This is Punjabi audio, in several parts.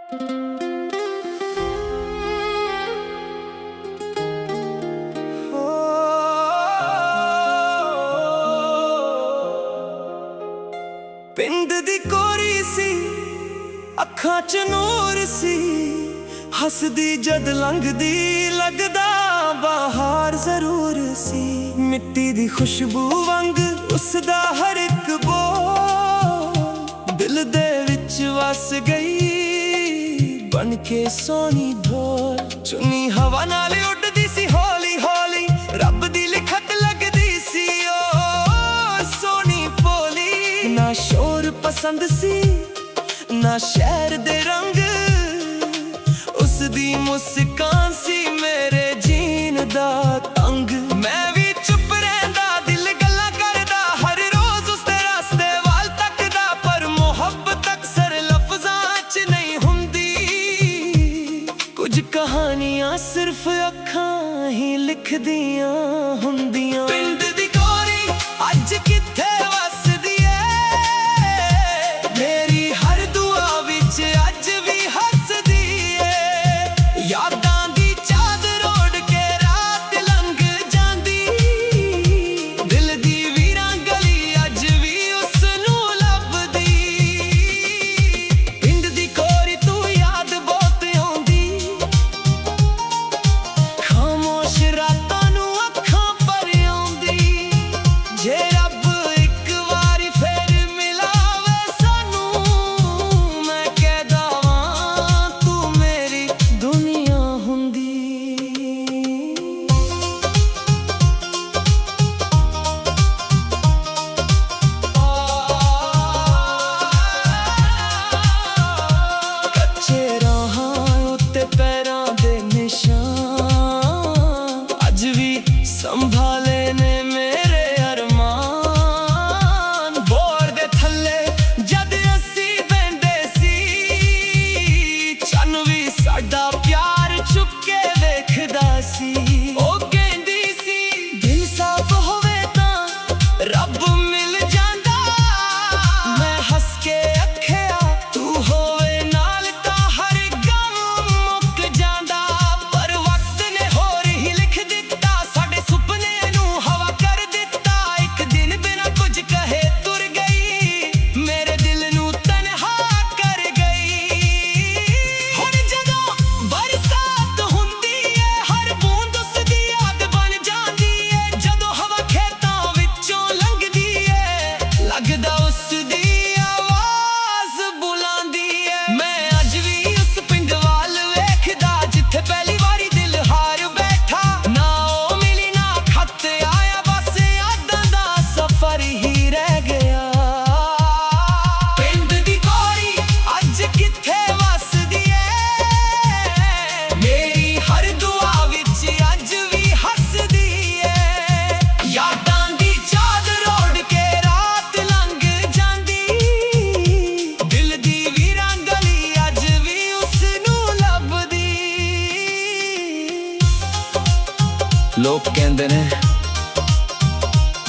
पिंड दी कोरी सी अखां च नूर सी, हसदी जद लंघदी लगदा बाहर जरूर सी। मिट्टी दी खुशबू वांग उसदा हर एक बोल दिल दे विच वस गई बन के सोनी ढोल। चुनी हवा नाल उड़दी सी हौली हौली, रब दी लिखत लगदी सी ओ सोनी भोली। ना शोर पसंद सी ना शहर दे रंग, उसदी मुस्कान सी मेरे जीन दा तंग। मैं भी चुप रहंदा दिल गल्लां करदा, हर रोज उसदे रास्ते वाल तकदा, पर मुहब्बत अक्सर लफ्ज़ां च नहीं हुंदी। कुछ कहानियां सिर्फ अखां ही लिखदियां हुंदियां। पिंड दी कोरी अज किथे वसदी ऐ, मेरी हर दुआ विच अज भी हसदी ऐ। यादां दी चादर ओढ़ के रात लंघ जांदी, दिल दी वीरां गली अज भी उसनूं लभदी। पिंड दी कोरी तू याद बहुत आउंदी, खामोश रातां नूं अखां भर आउंदी। जे रब इक वारी फेर मिलावे सानूं, मैं कहदा वां तू मेरी दुनिया हुंदी। कच्चे राहां उत्ते पैरां दे निशान, अज भी संभाले ने मेरे अरमान। बोर दे थल्ले जद असी बहंदे सी, चन्न भी साडा प्यार चुप के वेखदा सी। ओ कहंदी सी दिल साफ होवे तां रब मिल जांदा, मैं हस के आखिया तू होवे नाल तां हर गम मुक जांदा। पर वक्त ने होर ही लिख दिता, साडे सुपने नूं हवा कर दिता। एक दिन बिना कुछ कहे तुर गई, मेरे दिल नूं तन्हा कर गई। हुण जदों बरसात हुंदी ऐ, हर बूंद उसदी याद बन जांदी ऐ। जदों हवा खेतां विचों लंघदी ऐ, लगदा उसदी आवाज़ बुलांदी ऐ। मैं अज भी उस पिंड वाल वेखदा, जिथे पहली वारी दिल हार बैठा। ना ओ मिली ना खत आया, बस यादां दा सफर ही रह गया। पिंड दी कोरी अज किथे वसदी ऐ, मेरी हर दुआ विच अज भी हसदी ऐ। यादां दी चादर ओढ़ के रात लंघ जांदी, दिल दी वीरां गली अज भी उसनूं लभदी। लोग कहंदे ने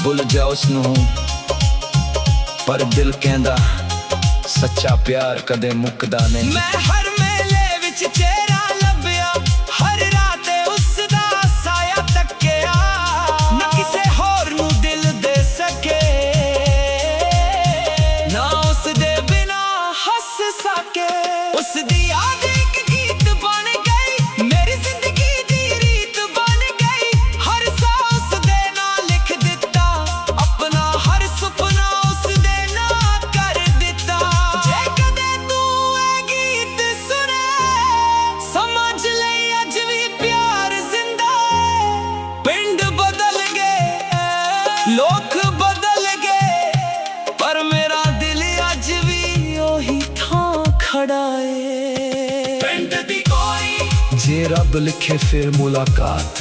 भुल जा उसनूं, पर दिल कहंदा सच्चा प्यार कदे मुकदा नहीं। मैं हर मेले विच चेहरा लभ्या, हर रात उसदा साया तक्किया। ना किसे होर नूं दिल दे सके, ना उसदे बिना हस सके। उसदी याद एक गीत बन गई, मेरी जिंदगी दी रीत बन गई। हर सा उसदे नाल लिख दिता, अपना हर सुपना उसदे नाल कर दिता। जे कदे तू ए गीत सुने, समझ ले अज भी प्यार जिंदा है। पिंड बदल गए, लोग बदल गए, पर मेरा दिल अज भी ओही थां खड़ा है। पिंड दी कोरी जे रब लिखे फिर मुलाकात,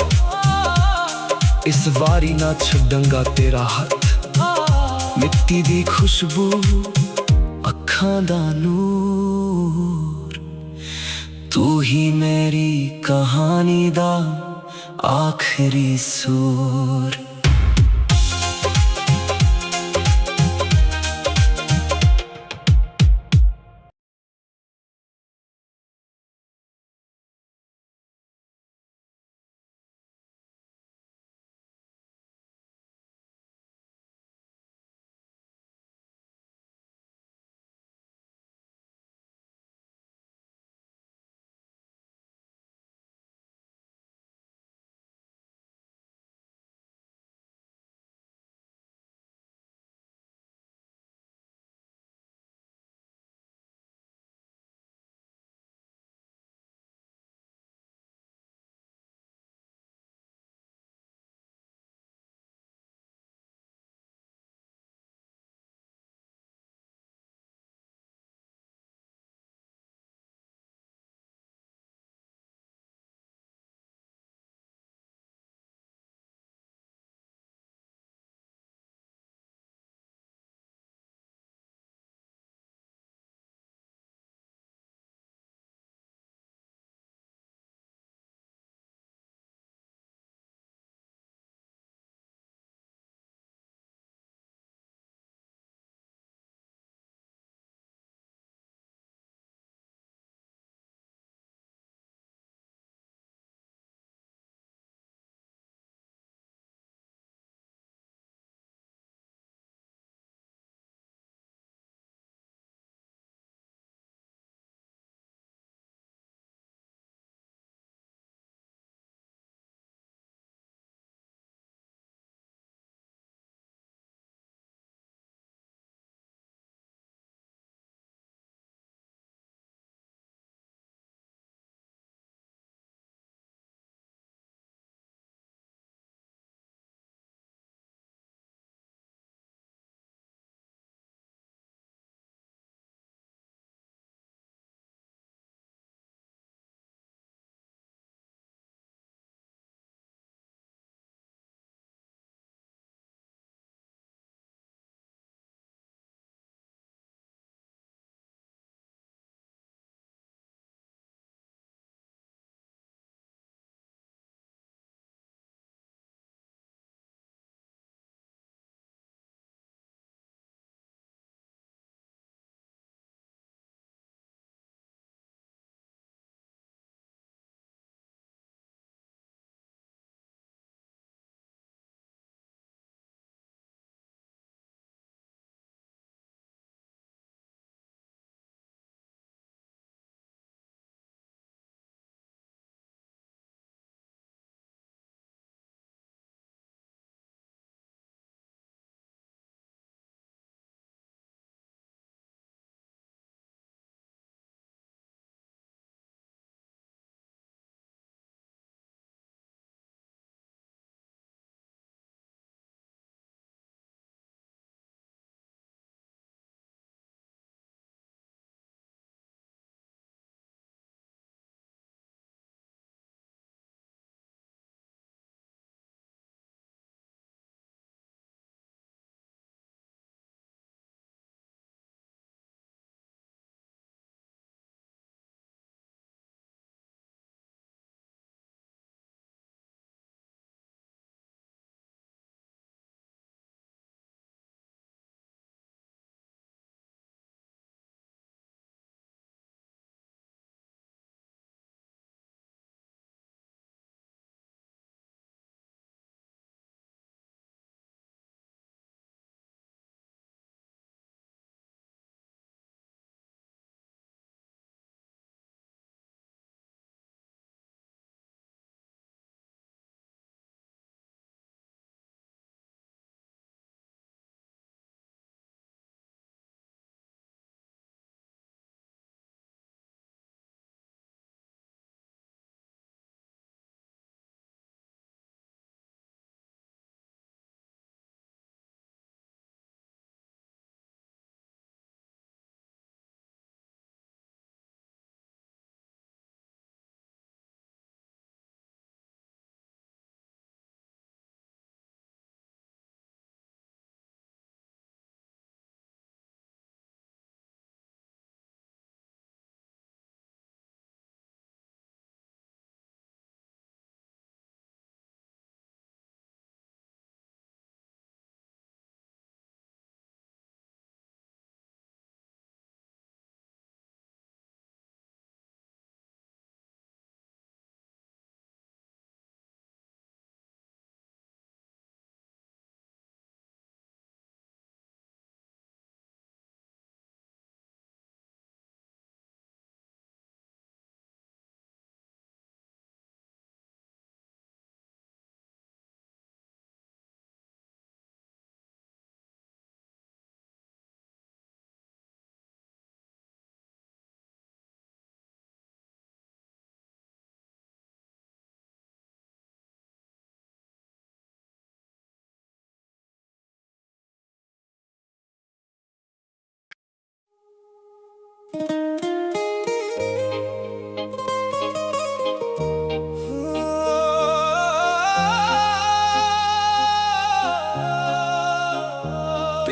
इस वारी ना छड्डांगा तेरा हथ। मिट्टी दी खुशबू अखां दा नूर, तू ही मेरी कहानी दा आखिरी सुर।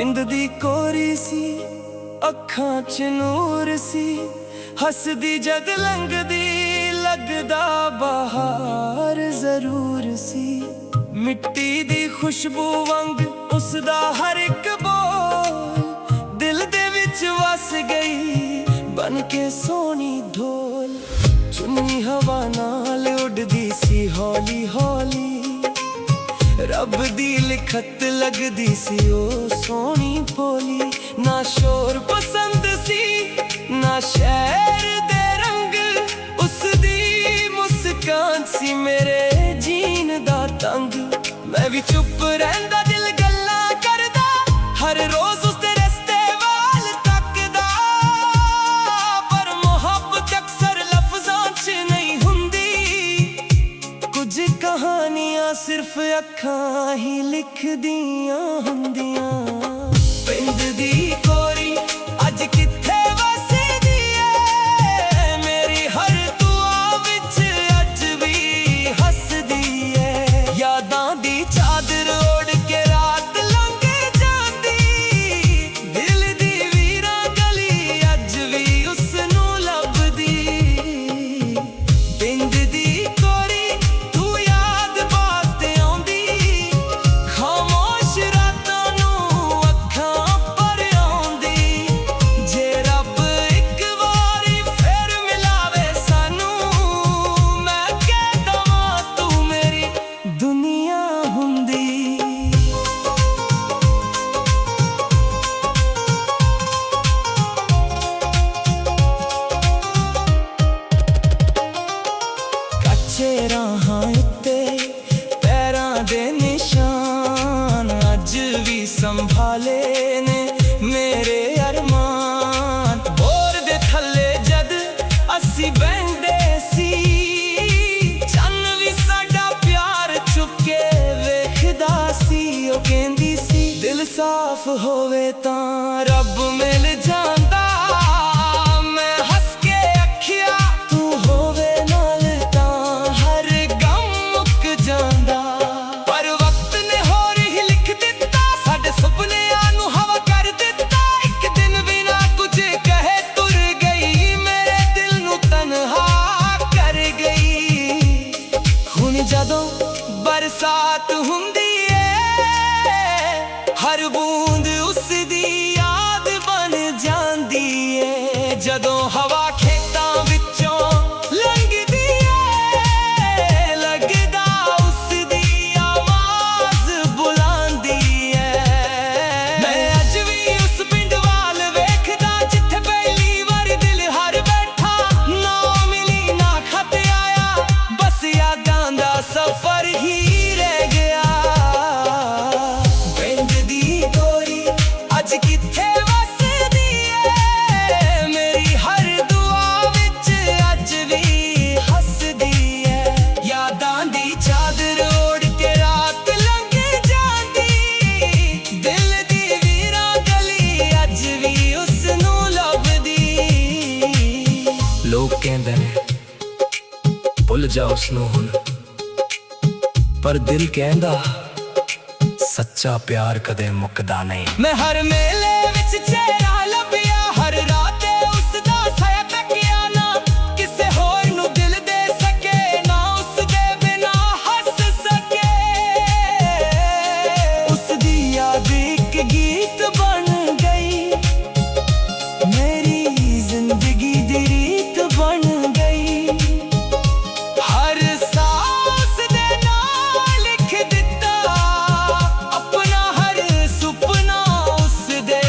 ਬਿੰਦ ਦੀ ਕੋਰੀ ਸੀ, ਅੱਖਾਂ 'ਚ ਨੂਰ ਸੀ, ਹੱਸਦੀ ਜਦ ਲੰਘਦੀ ਲੱਗਦਾ ਬਹਾਰ ਜ਼ਰੂਰ ਸੀ। ਮਿੱਟੀ ਦੀ ਖੁਸ਼ਬੂ ਵਾਂਗ ਉਸਦਾ ਹਰ ਇੱਕ ਬੋਲ ਦਿਲ ਦੇ ਵਿੱਚ ਵਸ ਗਈ, ਬਣ ਕੇ ਸੋਹਣੀ ਢੋਲ। ਚੁੰਨੀ ਹਵਾ ਨਾਲ ਉੱਡਦੀ ਸੀ ਹੌਲੀ ਹੌਲੀ, ਰੱਬ ਦੀ ਲਿਖਤ ਲੱਗਦੀ ਸੀ ਉਹ ਸੋਹਣੀ ਭੋਲੀ। ਨਾ ਸ਼ੋਰ ਪਸੰਦ ਸੀ ਨਾ ਸ਼ਹਿਰ ਦੇ ਰੰਗ, ਉਸਦੀ ਮੁਸਕਾਨ ਸੀ ਮੇਰੇ ਜੀਣ ਦਾ ਤੰਗ। ਮੈਂ ਵੀ ਚੁੱਪ ਰਹਿੰਦਾ ਦਿਲ ਗੱਲਾਂ ਕਰਦਾ, ਹਰ ਰੋਜ਼ ਉਸਦੇ ਰਸਤੇ ਵੱਲ ਤੱਕਦਾ, ਪਰ ਮੁਹੱਬਤ ਅਕਸਰ ਲਫ਼ਜ਼ਾਂ 'ਚ ਨਹੀਂ ਹੁੰਦੀ। ਕੁਝ ਕਹਾਣੀਆਂ ਸਿਰਫ ਅੱਖਾਂ ਹੀ ਲਿਖਦੀਆਂ ਹੁੰਦੀਆਂ। ਬਿੰਦ ਦੀ ਕੋਰੀ ਅੱਜ ਕਿੱਥੇ ਵਸਦੀ ਏ, ਮੇਰੀ ਹਰ ਦੁਆ ਵਿੱਚ ਅੱਜ ਵੀ ਹੱਸਦੀ ਏ। ਯਾਦਾਂ ਦੀ ਚਾਦਰ ਓੜ ਕੇ ਰਾਤ ਲੰਘ ਜਾਂਦੀ, ਦਿਲ ਦੀ ਵੀਰਾਂ ਗਲੀ ਅੱਜ ਵੀ ਉਸਨੂੰ ਲੱਭਦੀ। ਬਿੰਦ ਦੀ ਕੋਰੀ ਤੂੰ ਯਾਦ ਬਾਤ ਆਉਂਦੀ, ਖਾਮੋਸ਼ ਰਾਤਾਂ ਨੂੰ ਅੱਖਾਂ ਭਰ ਆਉਂਦੀ। ਜੇ ਰੱਬ ਇੱਕ ਵਾਰੀ ਫਿਰ ਮਿਲਾਵੇ ਸਾਨੂੰ, ਮੈਂ ਕਹਿ ਦਵਾਂ ਤੂੰ ਮੇਰੀ ਦੁਨੀਆ ਹੁੰਦੀ। ਕੱਚੇ ਰਾਹਾਂ ਉੱਤੇ ਪੈਰਾਂ ਦੇ ਨਿਸ਼ਾਨ ਅੱਜ ਵੀ ਸੰਭਾਲੇ ਨੇ ਮੇਰੇ ਅਰਮਾਨ। ਬੋਰ ਦੇ ਥੱਲੇ ਜਦ ਅਸੀਂ ਬਹਿੰਦੇ ਸੀ, ਚੰਨ ਵੀ ਸਾਡਾ ਪਿਆਰ ਚੁੱਕ ਕੇ ਵੇਖਦਾ ਸੀ। ਉਹ ਕਹਿੰਦੀ ਸੀ ਦਿਲ ਸਾਫ਼ ਹੋਵੇ ਤਾਂ ਰੱਬ ਮਿਲ ਜਾਂਦਾ। ਮੈਂ ਹੱਸ ਕੇ ਆਖਿਆ ਤੂੰ ਹੋਵੇ ਨਾਲ ਤਾਂ ਹਰ ਗਮ ਮੁੱਕ ਜਾਂਦਾ। ਪਰ ਵਕਤ ਨੇ ਹੋਰ ਹੀ ਲਿਖ ਦਿੱਤਾ, ਸਾਡੇ ਸੁਪਨਿਆਂ ਨੂੰ ਹਵਾ ਕਰ ਦਿੱਤਾ। ਇੱਕ ਦਿਨ ਬਿਨਾ ਕੁਝ ਕਹੇ ਤੁਰ ਗਈ, ਮੇਰੇ ਦਿਲ ਨੂੰ ਤਨਹਾ ਕਰ ਗਈ। ਹੁਣ ਜਦੋਂ ਬਰਸਾਤ ਹੁੰਦੀ ਏ, ਹਰ ਬੂੰਦ ਉਸਦੀ ਯਾਦ ਬਣ ਜਾਂਦੀ ਏ। ਜਦੋਂ ਹਵਾ ਖੇਤਾਂ ਵਿੱਚੋਂ ਲੰਘਦੀ ਏ, ਲੱਗਦਾ ਉਸਦੀ ਆਵਾਜ਼ ਬੁਲਾਉਂਦੀ ਏ। ਮੈਂ ਅੱਜ ਵੀ ਉਸ ਪਿੰਡ ਵੱਲ ਵੇਖਦਾ, ਜਿੱਥੇ ਪਹਿਲੀ ਵਾਰ ਦਿਲ ਹਰ ਬੈਠਾ। ਨਾ ਮਿਲੀ ਨਾ ਖਤ ਆਇਆ, ਬਸ ਯਾਦਾਂ ਦਾ ਸਫ਼ਰ ਹੀ ਰਹਿ ਗਿਆ। ਬਿੰਦ ਦੀ ਕੋਰੀ ਅੱਜ ਕਿੱਥੇ ਵਸਦੀ ਏ, ਮੇਰੀ ਹਰ ਦੁਆ ਵਿੱਚ ਅੱਜ ਵੀ ਹੱਸਦੀ ਏ। ਯਾਦਾਂ ਦੀ ਚਾਦਰ ਓੜ ਕੇ ਰਾਤ ਲੰਘ ਜਾਂਦੀ, ਦਿਲ ਦੀ ਵੀਰਾਂ ਗਲੀ ਅੱਜ ਵੀ ਉਸਨੂੰ ਲੱਭਦੀ। ਲੋਕ ਕਹਿੰਦੇ ਨੇ ਭੁੱਲ ਜਾ ਉਸਨੂੰ ਹੁਣ, ਪਰ ਦਿਲ ਕਹਿੰਦਾ ਸੱਚਾ ਪਿਆਰ ਕਦੇ ਮੁੱਕਦਾ ਨਹੀਂ। ਮੈਂ ਹਰ ਮੇਲੇ ਵਿੱਚ ਚਿਹਰਾ ਲੱਭਿਆ, ਹਰ ਰਾਤ ਉਸਦਾ ਸਾਇਆ ਤੱਕਿਆ। ਨਾ ਕਿਸੇ ਹੋਰ ਨੂੰ ਦਿਲ ਦੇ ਸਕੇ, ਨਾ ਉਸਦੇ ਬਿਨਾ ਹੱਸ ਸਕੇ। ਉਸਦੀ ਯਾਦ ਇੱਕ ਗੀਤ ਬਣ ਗਈ, ਮੇਰੀ ਜ਼ਿੰਦਗੀ ਦੀ ਰੀਤ ਬਣ ਗਈ। ਹਰ ਸਾਸ ਦੇ ਨਾਲ ਲਿਖ ਦਿੱਤਾ, ਆਪਣਾ ਹਰ ਸੁਪਨਾ ਉਸਦੇ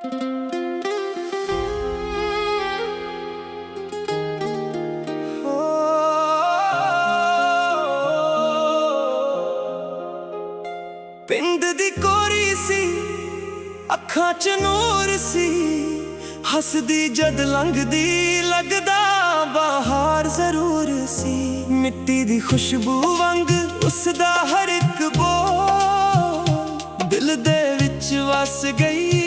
ਪਿੰਡ ਦੀ ਕੋਰੀ ਸੀ, ਅੱਖਾਂ 'ਚ ਨੂਰ ਸੀ, ਹੱਸਦੀ ਜਦ ਲੰਘਦੀ ਲੱਗਦਾ ਬਾਹਰ ਜ਼ਰੂਰ ਸੀ। ਮਿੱਟੀ ਦੀ ਖੁਸ਼ਬੂ ਵਾਂਗ ਉਸਦਾ ਹਰ ਇੱਕ ਬੋਲ ਦਿਲ ਦੇ ਵਿੱਚ ਵਸ ਗਈ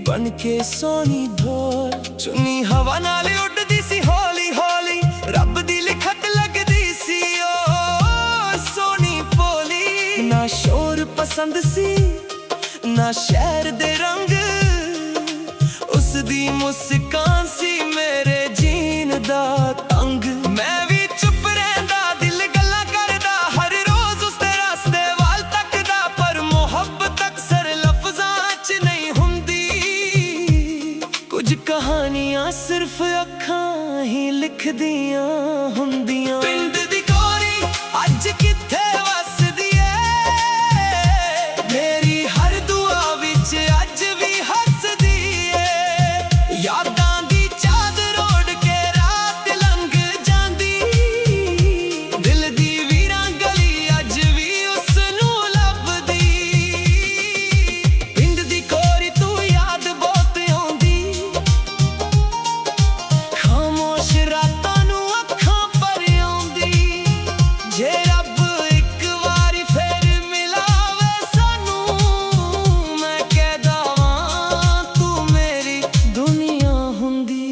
ਬਣ ਕੇ ਸੋਹਣੀ ਢੋਲ। ਚੁੰਨੀ ਹਵਾ ਨਾਲ ਉੱਡਦੀ ਸੀ ਹੌਲੀ ਹੌਲੀ, ਰੱਬ ਦੀ ਲਿਖਤ ਲੱਗਦੀ ਸੀ ਓ ਸੋਹਣੀ ਭੋਲੀ। ਨਾ ਸ਼ੋਰ ਪਸੰਦ ਸੀ ਨਾ ਸ਼ਹਿਰ ਦੇ ਰੰਗ, ਉਸਦੀ ਮੁਸਕਾਨ ਸੀ ਮੇਰੇ ਜੀਣ ਦਾ ਤੰਗ। ਮੈਂ ਵੀ ਚੁੱਪ ਰਹਿੰਦਾ, ਦਿਲ ਗੱਲਾਂ ਕਰਦਾ, ਹਰ ਰੋਜ਼ ਉਸਦੇ ਰਸਤੇ ਵੱਲ ਤੱਕਦਾ, ਪਰ ਮੁਹੱਬਤ ਅਕਸਰ ਲਫ਼ਜ਼ਾਂ 'ਚ ਨਹੀਂ ਹੁੰਦੀ। ਕੁਝ ਕਹਾਣੀਆਂ ਸਿਰਫ ਅੱਖਾਂ ਹੀ ਲਿਖਦੀਆਂ ਹੁੰਦੀਆਂ। ਪਿੰਡ ਦੀ ਕੋਰੀ ਅੱਜ ਕਿੱਥੇ ਵਸਦੀ ਏ, ਮੇਰੀ ਹਰ ਦੁਆ ਵਿੱਚ ਅੱਜ ਵੀ ਹੱਸਦੀ ਏ। ਯਾਦਾਂ ਦੀ ਚਾਦਰ ਓੜ ਕੇ ਰਾਤ ਲੰਘ ਜਾਂਦੀ, ਦਿਲ ਦੀ ਵੀਰਾਂ ਗਲੀ ਅੱਜ ਵੀ ਉਸ ਨੂੰ ਲੱਭਦੀ। ਪਿੰਡ ਦੀ ਕੋਰੀ ਤੂੰ ਯਾਦ ਬਹੁਤ ਆਉਂਦੀ, ਖਾਮੋਸ਼ ਰਾਤਾਂ ਨੂੰ ਅੱਖਾਂ ਭਰ ਆਉਂਦੀ। ਜੇ ਰੱਬ ਇੱਕ ਵਾਰੀ ਫੇਰ ਮਿਲਾਵੇ ਸਾਨੂੰ, ਮੈਂ ਕਹਿਦਾ ਵਾਂ ਤੂੰ ਮੇਰੀ ਦੁਨੀਆ ਹੁੰਦੀ।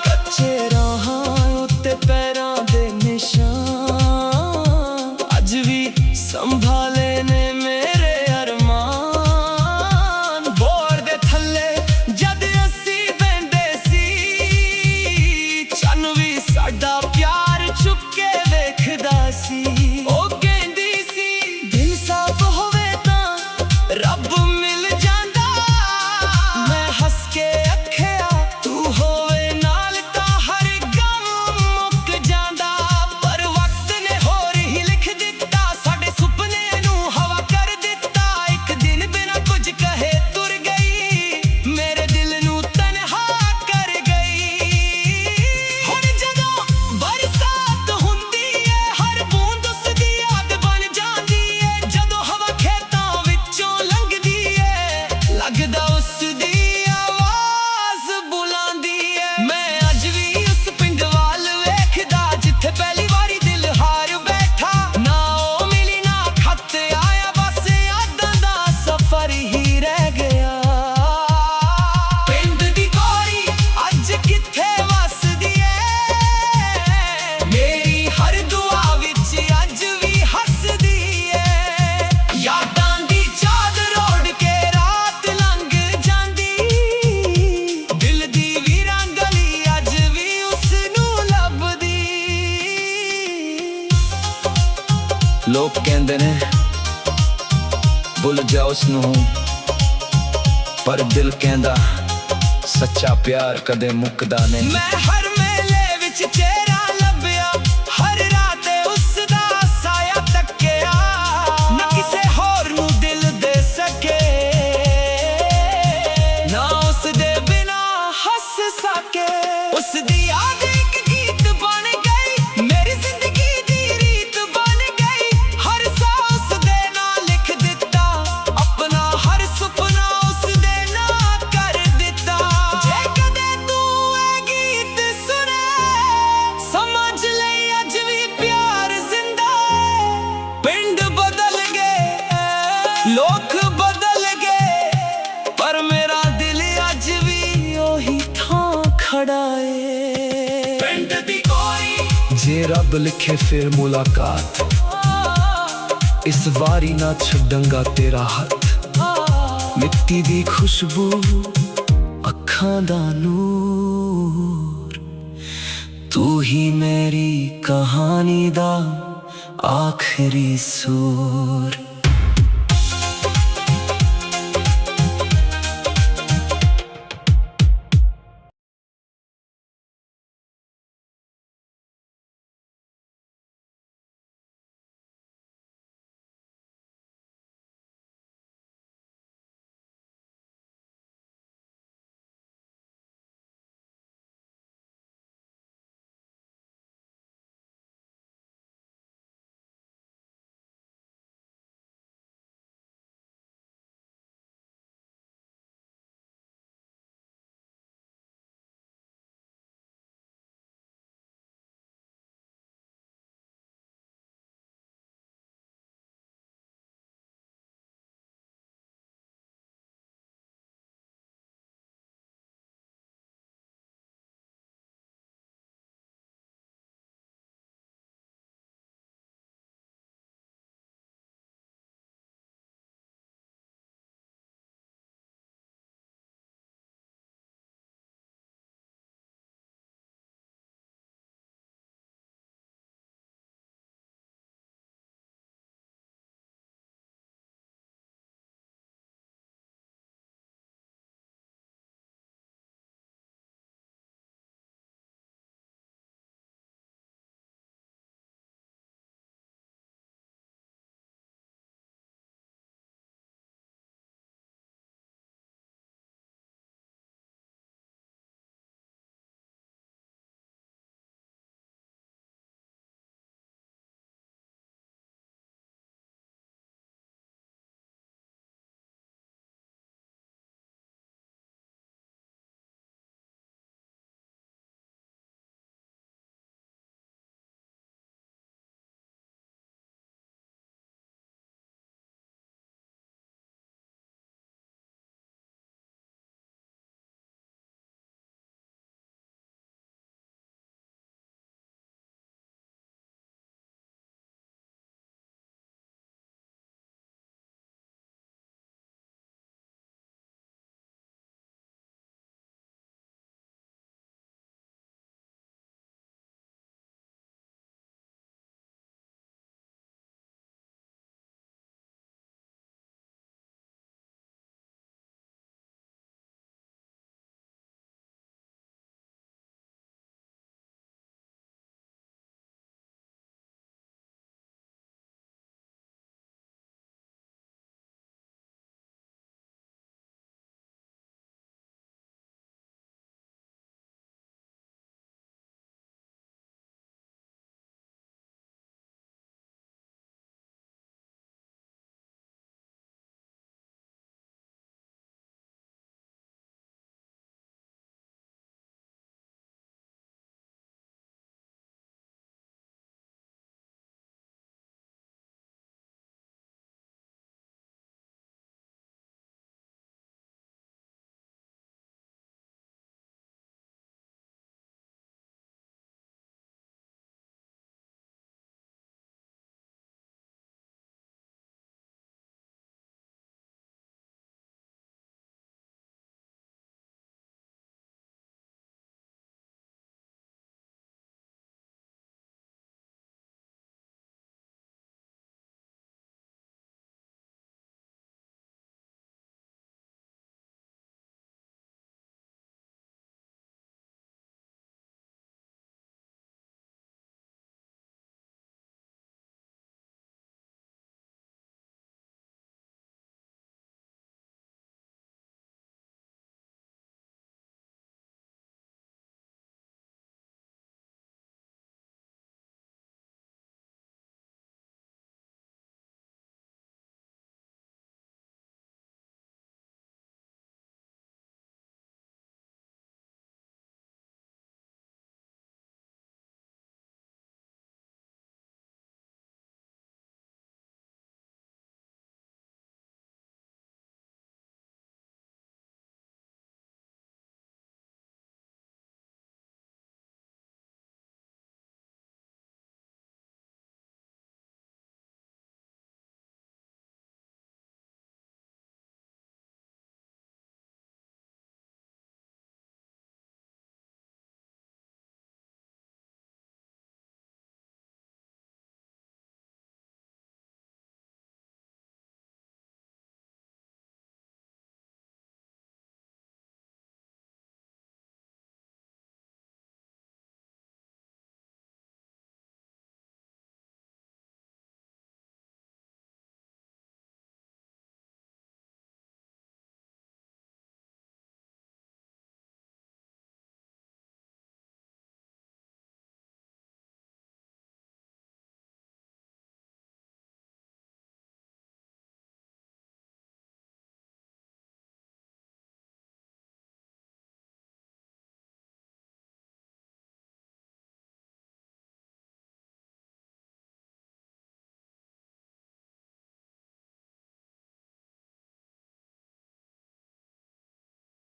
ਕੱਚੇ ਰਾਹਾਂ ਉੱਤੇ ਪੈਰਾਂ ਦੇ ਨਿਸ਼ਾਨ ਅੱਜ ਵੀ ਸੰਭਾਲੇ ਨੇ ਮੇਰੇ ਅਰਮਾਨ। ਬੋਰ ਦੇ ਥੱਲੇ ਜਦ ਅਸੀਂ ਬਹਿੰਦੇ ਸੀ, ਚੰਨ ਵੀ ਸਾਡਾ ਪਿਆਰ ਛੁਪ ਕੇ ਵੇਖਦਾ ਸੀ। ਉਹ ਕਹਿੰਦੀ ਸੀ ਦਿਲ ਸਾਫ਼ ਹੋਵੇ ਤਾਂ ਰੱਬ ਮਿਲ ਜਾਂਦਾ। ਮੈਂ ਹੱਸ ਕੇ ਆਖਿਆ ਤੂੰ ਹੋਵੇ ਨਾਲ ਤਾਂ ਹਰ ਗਮ ਮੁੱਕ ਜਾਂਦਾ। ਪਰ ਵਕਤ ਨੇ ਹੋਰ ਹੀ ਲਿਖ ਦਿੱਤਾ, ਸਾਡੇ ਸੁਪਨੇ ਨੂੰ ਹਵਾ ਕਰ ਦਿੱਤਾ। ਇੱਕ ਦਿਨ ਬਿਨਾਂ ਕੁਝ ਕਹੇ ਤੁਰ ਗਈ, ਮੇਰੇ ਦਿਲ ਨੂੰ ਤਨਹਾ ਕਰ ਗਈ। ਹੁਣ ਜਦੋਂ ਬਰਸਾਤ ਹੁੰਦੀ ਏ, ਹਰ ਬੂੰਦ ਉਸਦੀ ਯਾਦ ਬਣ ਜਾਂਦੀ ਏ। ਜਦੋਂ ਹਵਾ ਖੇਤਾਂ ਵਿੱਚੋਂ ਲੰਘਦੀ ਏ, ਲੱਗਦਾ ਉਸਦੀ ਆਵਾਜ਼ ਬੁਲਾਉਂਦੀ ਏ। ਮੈਂ ਅੱਜ ਵੀ ਉਸ ਪਿੰਡ ਵੱਲ ਵੇਖਦਾ, ਜਿੱਥੇ ਪਹਿਲੀ ਵਾਰੀ ਦਿਲ ਹਾਰ ਬੈਠਾ। ਨਾ ਉਹ ਮਿਲੀ ਨਾ ਖੱਤ ਆਇਆ, ਬਸ ਯਾਦਾਂ ਦਾ ਸਫ਼ਰ ਹੀ ਰਹਿ ਗਿਆ। ਪਿੰਡ ਦੀ ਕੋਰੀ ਅੱਜ ਕਿੱਥੇ ਵਸਦੀ ਏ, ਮੇਰੀ ਹਰ ਦੁਆ ਵਿੱਚ ਅੱਜ ਵੀ ਹੱਸਦੀ ਏ। ਯਾਦਾਂ ਦੀ ਚਾਦਰ ਓੜ ਕੇ ਰਾਤ ਲੰਘ ਜਾਂਦੀ, ਦਿਲ ਦੀ ਵੀਰਾਂ ਗਲੀ ਅੱਜ ਵੀ ਉਸ ਨੂੰ ਲੱਭਦੀ। ਲੋਕ ਕਹਿੰਦੇ ਨੇ ਭੁੱਲ ਜਾ ਉਸ ਨੂੰ, ਪਰ ਦਿਲ ਕਹਿੰਦਾ ਸੱਚਾ ਪਿਆਰ ਕਦੇ ਮੁੱਕਦਾ ਨਹੀਂ। ਮੈਂ ਹਰ ਮੇਲੇ ਵਿੱਚ ਚਿਹਰਾ ਲੱਭਿਆ, ਹਰ ਰਾਤ ਉਸਦਾ ਸਾਇਆ ਤੱਕਿਆ। ਨਾ ਕਿਸੇ ਹੋਰ ਨੂੰ ਦਿਲ ਦੇ ਸਕੇ, ਨਾ ਉਸਦੇ ਬਿਨਾ ਹੱਸ ਸਕੇ। ਉਸਦੀ ਯਾਦ ਇੱਕ ਗੀਤ ਬਣ ਗਈ, ਮੇਰੀ ਜ਼ਿੰਦਗੀ ਦੀ ਰੀਤ ਬਣ ਗਈ। ਹਰ ਸਾਹ ਉਸਦੇ ਨਾਲ ਲਿਖ ਦਿੱਤਾ, ਆਪਣਾ ਹਰ ਸੁਪਨਾ ਉਸਦੇ ਨਾਲ ਕਰ ਦਿੱਤਾ। ਜੇ ਕਦੇ ਤੂੰ ਇਹ ਗੀਤ ਸੁਣੇ, ਸਮਝ ਲਈ ਅੱਜ ਵੀ ਪਿਆਰ ਜ਼ਿੰਦਾ ਏ। ਪਿੰਡ ਬਦਲ ਗਏ, ਲੋਕ ਬਦਲ ਗਏ, ਪਰ ਮੇਰਾ ਦਿਲ ਅੱਜ ਵੀ ਉਹੀ ਥਾਂ ਖੜਾ ਏ। ਪਿੰਡ ਦੀ ਕੋਰੀ ਜੇ ਰੱਬ ਲਿਖੇ ਫਿਰ ਮੁਲਾਕਾਤ, ਇਸ ਵਾਰੀ ਨਾ ਛੱਡਾਂਗਾ ਤੇਰਾ ਹੱਥ। ਮਿੱਟੀ ਦੀ ਖੁਸ਼ਬੂ, ਅੱਖਾਂ ਦਾ ਨੂਰ, ਤੂੰ ਹੀ ਮੇਰੀ ਕਹਾਣੀ ਦਾ ਆਖਰੀ ਸੁਰ।